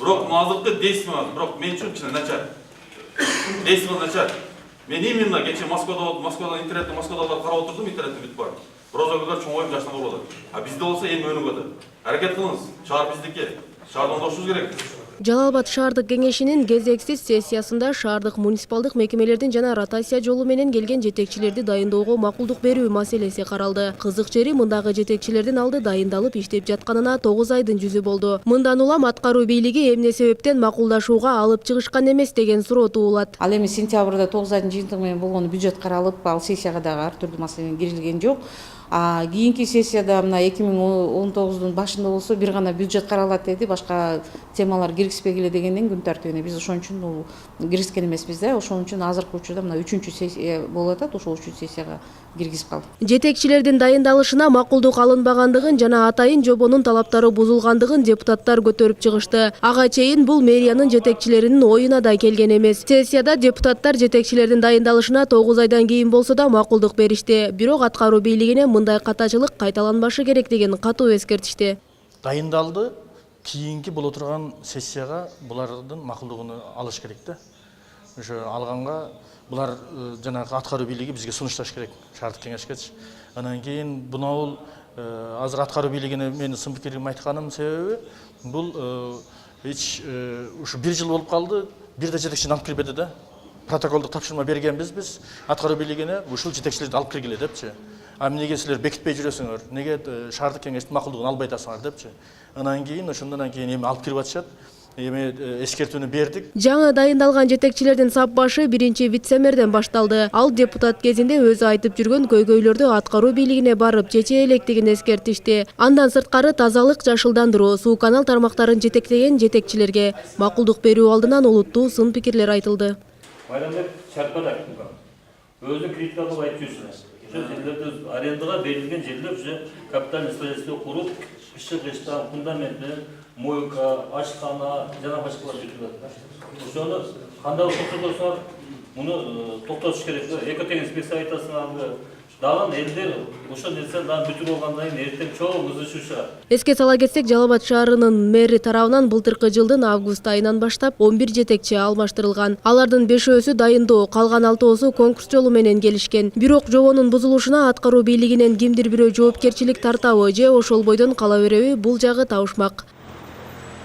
Бирок азыркы действие, бирок мен үчүн кичине начар. Действие начар. Мен именно кече Москвада интернетте Москвадалар карап отурдум, интернетте бүтүп барып. Бирок өзгөлөр чоңоюп жаштан болот. А бизде болсо эми өнүгөт. Аракет кылыңыз. Шаар биздики. Шаардан оңдошубуз керек. Жалал-Абад шаардык кеңешинин кезексиз сессиясында шаардык муниципалдык мекемелердин жана ротация жолу менен келген жетекчилерди дайындоого макулдук берүү маселеси каралды. Кызык жери мындагы жетекчилердин алды дайындалып иштеп жатканына 9 айдын жүзү болду. Мындан улам аткаруу бийлиги эмне себептен макулдашууга алып чыгышкан эмес деген суроо туулат. Ал эми сентябрда 9 айдын жыйынтыгы менен болгон бюджет каралып, ал сессияга дагы ар түрдүү маселе кирилген жок. Кийинки сессияда мына 2019-дун башында болсо бир гана бюджет каралат деди, башка темалар киргизбегиле дегенден күн тартибине биз ошон үчүн киргизген эмеспиз да. Ошон үчүн азыркы учурда мына 3-чү сессия болуп атат, ошол 3 сессияга киргизип калдык. Жетекчилердин дайындалышына макулдук алынбагандыгын жана атайын жобонун талаптары бузулгандыгын депутаттар көтөрүп чыгышты. Ага чейин бул мэриянын жетекчилеринин оюна да келген эмес. Сессияда депутаттар жетекчилердин дайындалышына 9 айдан кийин болсо да макулдук беришти. Бирок аткаруу бийлигине мындай катачылык кайталанбашы керек деген катуу эскертишти. Дайындалды, кийинки боло турган сессияга булардын макулдугун алыш керек да. Ошо алганга булар жанагы аткаруу бийлиги бизге сунушташ керек, шаардык кеңешкечи. Анан кийин бунабул азыр аткаруу бийлигине менин сын пикирим айтканым себеби бул ушу 1 жыл болуп калды, бир да жетекчини алып кирбеди да. Протоколдук тапшырма бергенбиз биз аткаруу бийлигине ушул жетекчилерди алып киргиле депчи. Эмнеге силер бекитпей жүрөсүңөр? Неге шаардык кеңештин макулдугун албай атасыңар депчи. Анан кийин ошондон кийин эми алып кирип атышат. Эми эскертүүнү бердик. Жаңы дайындалган жетекчилердин сап башы биринчи вице-мэрден башталды. Ал депутат кезинде өзү айтып жүргөн көйгөйлөрдү аткаруу бийлигине барып чече электигин эскертишти. Андан сырткары тазалык, жашылдандыруу, суу канал тармактарын жетектеген жетекчилерге макулдук берүү алдынан олуттуу сын пикирлер айтылды. Байрамбек Шарпадак өзү критикалык айтып жүрсүң. Ошо жерлерде арендага берилген жерлер уже капитальный строительство куруп, ишик ыштан, фундаментин, мойка, ашкана жана башкалар бүтүп атат. Ошону кандай токтотосуңар, муну токтотуш керек. Экотех инспекция айтасыңар, дагы элдер ошол нерсени дагы бүтүп алгандан кийин эртең чоң кызышуушат. Эске сала кетсек, Жалал-Абад шаарынын мэри тарабынан былтыркы жылдын август айынан баштап 11 жетекчи алмаштырылган. Алардын 5-өсү дайындоо, калган 6-осу конкурс жолу менен келишкен. Бирок жобонун бузулушуна аткаруу бийлигинен кимдир бирөө жоопкерчилик тартабы же ошол бойдон кала береби, бул жагы табышмак.